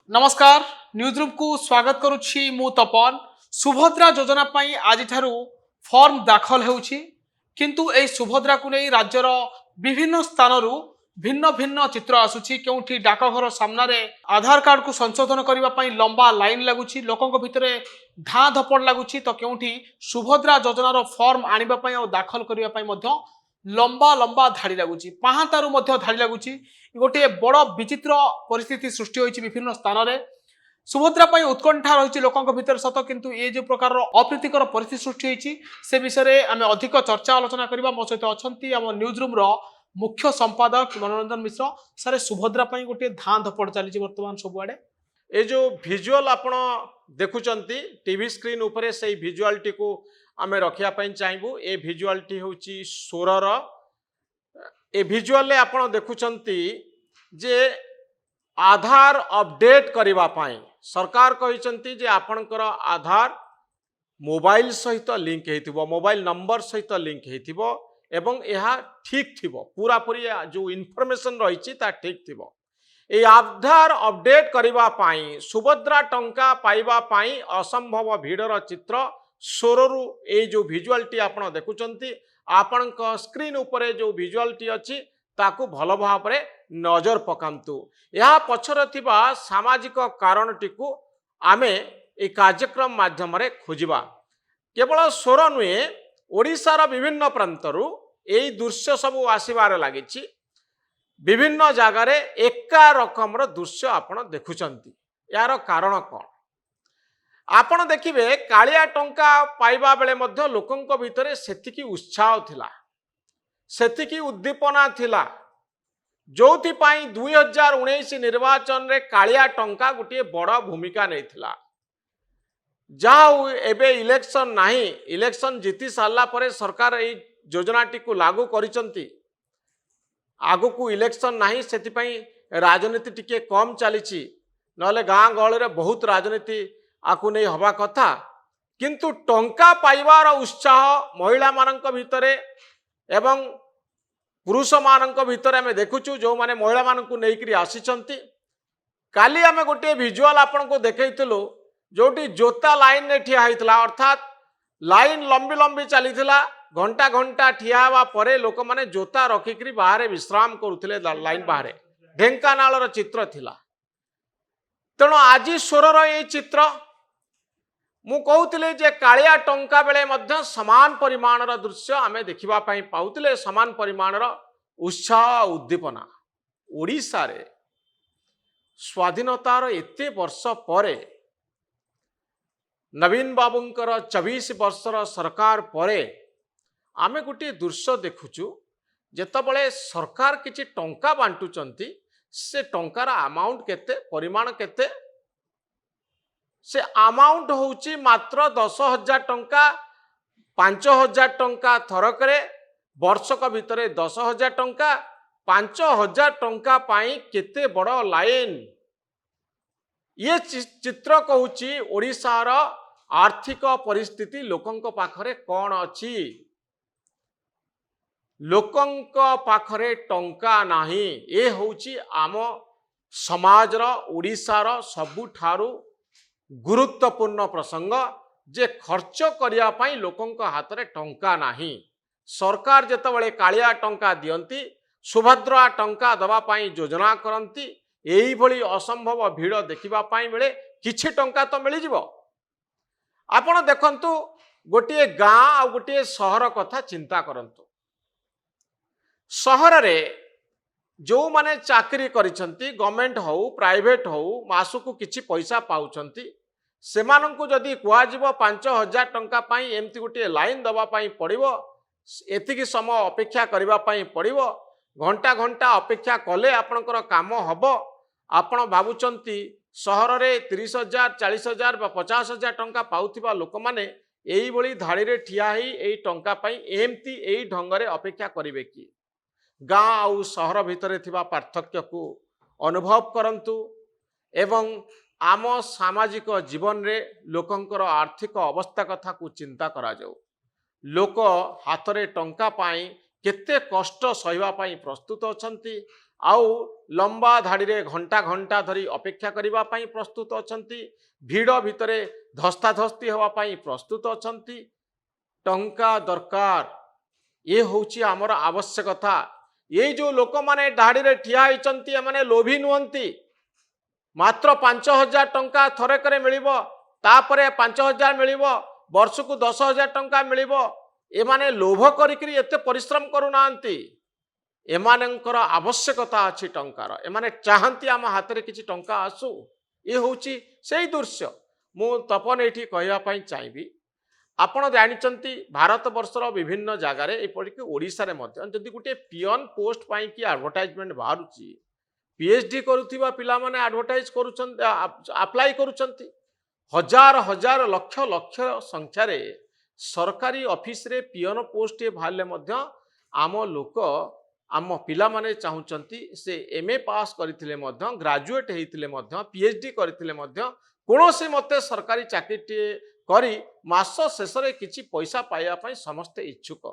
नमस्कार news room को स्वागत करुछि मु तपन सुभद्रा योजना पई आज ठारू फॉर्म दाखल हेउछि किंतु ए सुभद्रा को नहीं राज्यर विभिन्न स्थानरू भिन्न भिन्न चित्र आसुछि केउठी डाकघर सामने आधार कार्ड को संशोधन करबा पई लंबा लाइन लागुछि लोकंक भितरे धाँ धपड़ लागुछि तो केउठी सुभद्रा योजनार फॉर्म आनिबा पई और दाखल करबा पई मध्य लंबा लंबा धाड़ी लगुच पाहांतारू मध्य धाड़ी लगुच गोटे बड़ विचित्र परिस्थिति सृष्टि होइछि विभिन्न स्थान में सुभद्रा पई उत्कंठा रही लोकों भीतर सत किंतु ये जो प्रकार अप्रीतिकर परिस्थिति सृष्टि होइछि से विषय में आम अधिक चर्चा आलोचना करबा मो सहित अछंती आम न्यूज रूम रो मुख्य संपादक मनोरंजन मिश्र सारे सुभद्रा पई गोटे धाँ धपड़ चली वर्तमान सबुआडे ये जो भिजुअल आपण देखुचंती टीवी स्क्रीन उपरे से भिजुअल टी को आम रखिया चाहिबू ए भिजुअल टी होची सोरर ए भिजुअल आपण देखुचंती जे आधार अपडेट करबा पाई सरकार कहिसंती जे आपणकर आधार मोबाइल सहित लिंक हेतिबो मोबाइल नंबर सहित लिंक हेतिबो एवं यह ठीक थिबो पूरा पूरी जो इनफॉरमेशन रही ता ठीक थिबो ए आधार अपडेट करबा पाई सुभद्रा टंका पाइबा पाई असंभव भीड़र चित्र सोररू ए जो भिजुअलटी आपण देखुचंती आपण स्क्रीन उपरे जो भिजुअलटी अछि ताकू भल भाव में नजर पकांतु या पछर थिबा सामाजिक कारणटी को आमे ए कार्यक्रम माध्यम रे खोजिबा केवल सोर नुहे ओडिशार विभिन्न प्रांतरू एई दृश्य सबू आसीबार लागिछि विभिन्न जगार एका रकम दृश्य आपण देखुचंती यार कारण कौन आपण देखिबे कालिया टंका पाइबा बेले मध्य लोकंक भितरे सेतिकी उत्साह थिला सेतिकी उद्दीपना थिला जोथि पाई 2019 निर्वाचन रे कालिया टंका गोटे बड़ भूमिका नैथिला जाऊ एबे इलेक्शन नाही इलेक्शन जीति सारला परे सरकार एई योजनाटी को लागू करिसंती आगु को इलेक्शन नाही सेति पई राजनीति टिके कम चली नले गाँ गहल रे बहुत राजनीति आकु नहीं हवा कथा किंतु टंका पाइबार उत्साह महिला मानक भितरे एवं पुरुष मानक भितरे आमे देखुचु जो माने महिला मानक नेइकरी आसीचंती काली आमे गोटे भिजुअल आपन को देखैतिलु जोटी जोता लाइन ने ठिया हैतला अर्थात लाइन लंबी लंबी चलीथिला घंटा घंटा ठिया हवा परे लोक माने जोता रखिकरी बाहर विश्राम करुथिले लाइन बाहर ढेंकानाल चित्र थिला तेणु आज सोरर ये चित्र मु कहूतिले जे कालिया टंका बेले मध्य समान परिमाणर दृश्य आमे देखिबा पई पाउतिले समान परिमाणर उत्साह उद्दीपना ओडिशा रे स्वाधीनतार एते वर्ष परे नवीन बाबूंकर 24 वर्षर सरकार परे आमे गोटे दृश्य देखुचु जेतबळे सरकार किछि टंका बांटुचंती से टंकार अमाउंट केते परिमाण केते से अमाउंट होची मात्र 10,000 टंका 5,000 टंका थरकरे वर्षक भितरे 10,000 टंका 5,000 टंका पाई केते बड़ लाइन ये चित्र कहूची ओडिशार आर्थिक परिस्थिति लोकंक पाखरे कौन अछि लोकंक पाखरे टंका नाही ए होची आम समाजर ओडिशार सबुठारू गुरुत्वपूर्ण प्रसंग जे खर्च करिया पाई लोकंक हाथ रे टंका नाही सरकार जेतबळे कालिया टंका दियंती सुभद्रा टंका दवा पाई योजना करंती एई भली असंभव भीड़ देखिबा पाई बेले किछि टंका तो मिली जिवो आपण देखंतु गोटे गाँ आ गोटे शहर कथा चिंता करंतु शहर रे जो माने चाकरी करिसंती गवर्नमेंट हो प्राइवेट हो मासकु किछि पैसा पाउचंती सेमानंकु जदि कुआ जिवो 5,000 टंका पाई एमती गोटे लाइन दबा पाई पड़िबो एतिकी समय अपेक्षा करबा पाई पड़िबो घंटा घंटा अपेक्षा कले आपनकर काम हबो आपण भाबुचंती शहर रे 30,000 40,000 बा 50,000 टंका पाउथिबा लोक माने एई बळी धाड़ी रे ठिया ही एई टंका पाई एमती एई ढंगरे अपेक्षा करिवे की गाँ आउ शहर भितर थिबा पार्थक्य को अनुभव करंतु एवं आम सामाजिक जीवन रे लोकंकर आर्थिक अवस्था कथा को चिंता करा जाऊ लोक हाथ रे टंका पाई केते कष्ट सहिबा पाई प्रस्तुत अछंती आउ लंबा धाड़ी रे घंटा घंटा धरी अपेक्षा करबा पई प्रस्तुत अछंती भीड़ भितरे धस्ताधस्ती हवा पई प्रस्तुत अछंती टंका दरकार ये होची हमर आवश्यकता ये जो लोक माने धाड़ी रे ठिया हिचंती एमाने लोभी नुहंती मात्र 5000 टंका थरे करे मिलिबो तापरे 5000 मिलिबो वर्ष को 10000 टंका मिलिबो एमाने लोभ करिकरी एते परिश्रम करू नांती एमानंकर आवश्यकता अछि टंकार एमाने चाहंती आम हाथ रे किछि टंका आसु ये होची सेही दृश्य मु तपन एठी कहया पई चाहिबी आपण जानिचंती भारत वर्षर विभिन्न जगार एपरिक ओडिशा रे मध्य जदि गुटे पियन पोस्ट पाई कि एडवर्टाइजमेंट बाहरुची पीएचडी करुथिबा पिला माने एडवर्टाइज करूछन अप्लाई करूछंती हजार हजार लक्ष लक्ष संख्या रे सरकारी ऑफिस रे पियन पोस्ट बाहरले मध्य आम लोक आम पिला माने चाहुचंती से एमए पास करथिले मध्य ग्रेजुएट हेतिले मध्य पीएचडी करथिले मध्य कोनोसे मते सरकारी चाकरी करी मास शेष रे किछि पैसा पाइबा पई समस्त इच्छुक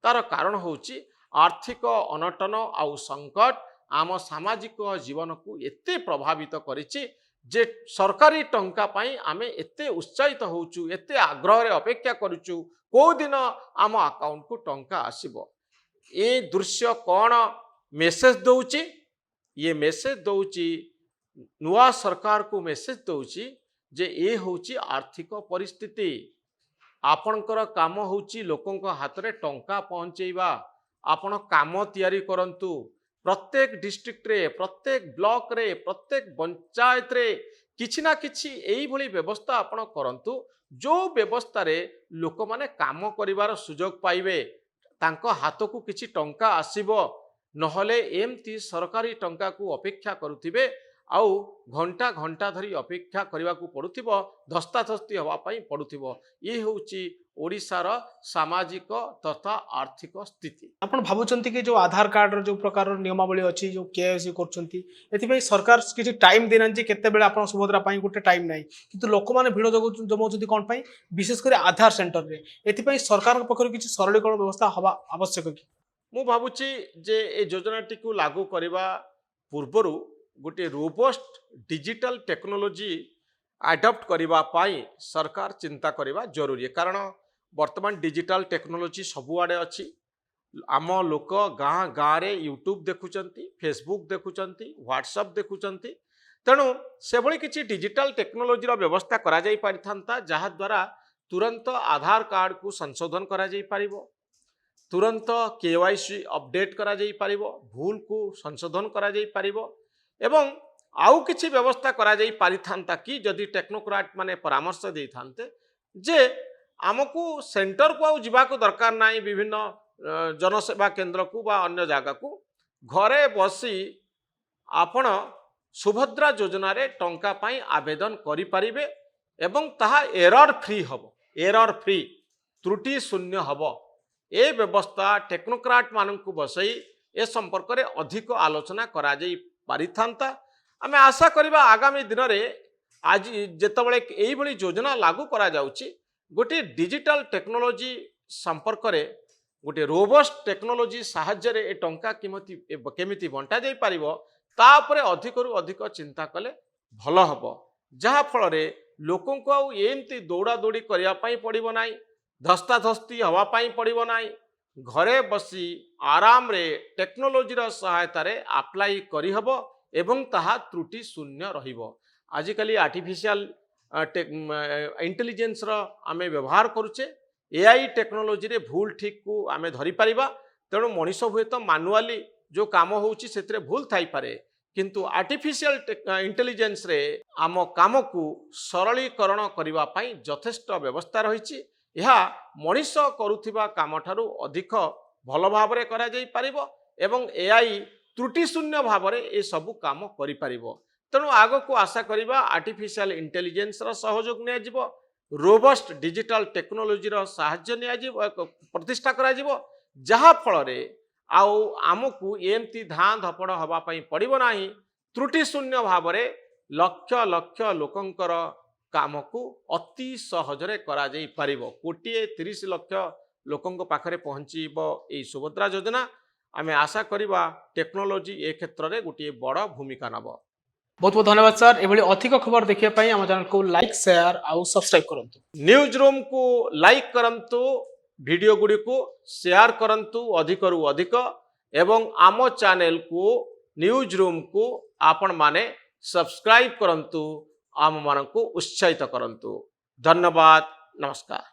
तार कारण होची आर्थिक अनटन आउ संकट आम सामाजिक जीवन को एते प्रभावित करिछि जे सरकारी टंका पाई आमे एते उत्साहित होउछु एते आग्रह रे अपेक्षा करूछु को दिन आम अकाउंट को टंका आसीबो ए दृश्य कौन मेसेज दौची ये मेसेज दौची नुआ सरकार को मेसेज दौची जे ए होची आर्थिक परिस्थिति आपणकर काम होची लोकंक हाथ रे टंका पहुंचेबा आपण काम तैयारी करंतु प्रत्येक डिस्ट्रिक्ट रे प्रत्येक ब्लॉक रे प्रत्येक पंचायत रे किछि ना किछि एई भली व्यवस्था आपण करंतु जो व्यवस्था रे लोक माने काम करिवार सुजोग पाइबे तांको हाथ को किछि टंका आसीबो नहले एमती सरकारी टंका को अपेक्षा करुथिबे आउ घंटा घंटा धरी अपेक्षा करने को पड़ुथिबो धस्ताधस्ती हवा पई पड़ुथिबो ये होची ओडिशार सामाजिक तथा आर्थिक स्थिति आपण भाबुचंती कि जो आधार कार्ड रो जो प्रकार नियमावली अछि जो केएससी करचंती एथि पई सरकार किछि टाइम देनान जे केते बेले आपण सुभद्रा पई गुटे टाइम नाही किंतु लोक माने भिड़ जमौचंती कोन पई विशेष कर आधार सेंटर रे एथि पई सरकार पखर किछि सरलीकरण व्यवस्था हवा आवश्यक कि मु भाबुची जे ए योजनाटी को लागू करबा पूर्वरु गोटे रोबस्ट डिजिटल टेक्नोलोजी अडॉप्ट करबा पाई सरकार चिंता करबा जरूरी है कारण वर्तमान डिजिटल टेक्नोलोजी सबुआडे अच्छी आम लोक गाँ गाँ रे यूट्यूब देखुचंती फेसबुक देखुचंती व्हाट्सएप देखुचंती तेणु से भली किछि डिजिटल टेक्नोलोजी रो व्यवस्था करा जाई परिथांता जहा द्वारा तुरंत आधार कार्ड को संशोधन करा जाई परिबो तुरंत केवाईसी अपडेट करा जाई परिबो भूल को संशोधन करा जाई परिबो एवं आउ किछि व्यवस्था करा जाई परिथांता कि जदि टेक्नोक्राट माने परामर्श देई थांते जे आमको सेंटर को आउ जीवा को दरकार नाही विभिन्न जनसेवा केंद्र को बा अन्य जगह को घरे बसी आपण सुभद्रा योजना रे टंका पाई आवेदन करि परिबे एवं ताहा एरर फ्री हबो एरर फ्री त्रुटि शून्य हबो ए व्यवस्था टेक्नोक्राट माननकु बसई ए संपर्क रे अधिक आलोचना करा जाई पारिथांता आमे आशा करिबा आगामी दिन रे आज जेतबळे एई भली योजना लागू करा जाउची गोटे डिजिटल टेक्नोलोजी संपर्क रे गोटे रोबस्ट टेक्नोलोजी साहाय्य रे ए टंका केमिति बंटा जाई परिबो तापरे अधिकरु अधिक चिंता कले भलो हबो जहा फल रे लोकन को आउ एमती दौड़ा दौड़ी करिया पई पड़िबो नाही धस्ताधस्ती हवा पई पड़िबो नाही घरे बसी आराम रे टेक्नोलोजी रो सहायता रे अप्लाई करि हबो एवं ताहा त्रुटि शून्य रहिबो आजिकली आर्टिफिशियल इंटेलिजेंस रो आमे व्यवहार करूचे एआई टेक्नोलोजी रे भूल ठीक को आमे धरि परिबा तेणु मनीष हुए तो मानुआली जो काम होउची सेतरे भूल थाई पारे किंतु आर्टिफिशियल इंटेलिजेंस रे आम काम को सरलीकरण करिवा पई यथेष्ट व्यवस्था रहिची यह मनीष करुथिबा काम ठारू अधिक भल भाव रे करा जाई परिबो एवं एआई त्रुटि शून्य भाव रे ए सब काम करि परिबो तेणु आग को आशा करिबा आर्टिफिशियल इंटेलिजेंस रो सहयोग निया जिवो रोबस्ट डिजिटल टेक्नोलोजी रो सहाय्य निया जिवो प्रतिष्ठा करा जिवो जहा फल रे आउ आमको एमती धां धपड़ हवा पई पड़िबो नाही त्रुटि शून्य भाव रे लक्ष लक्ष लोकंकर काम को अति सहजरे करा जाई परिबो 130 लाख लोकंक पाखरे पहुंचीबो एई सुभद्रा योजना आमे आशा करिबा टेक्नोलोजी ए क्षेत्र रे गोटे बड़ भूमिका नब। बहुत बहुत धन्यवाद सर एभली अधिक खबर देखिए पाई हम चैनल को लाइक शेयर आउ सब्सक्राइब करंतु। न्यूज रूम को लाइक करंतु, वीडियो गुडी को शेयर करंतु अधिक रु अधिक, एवं आम चैनल को न्यूज रूम को आपण माने सब्सक्राइब करंतु, आम मान को उत्साहित करंतु। धन्यवाद, नमस्कार।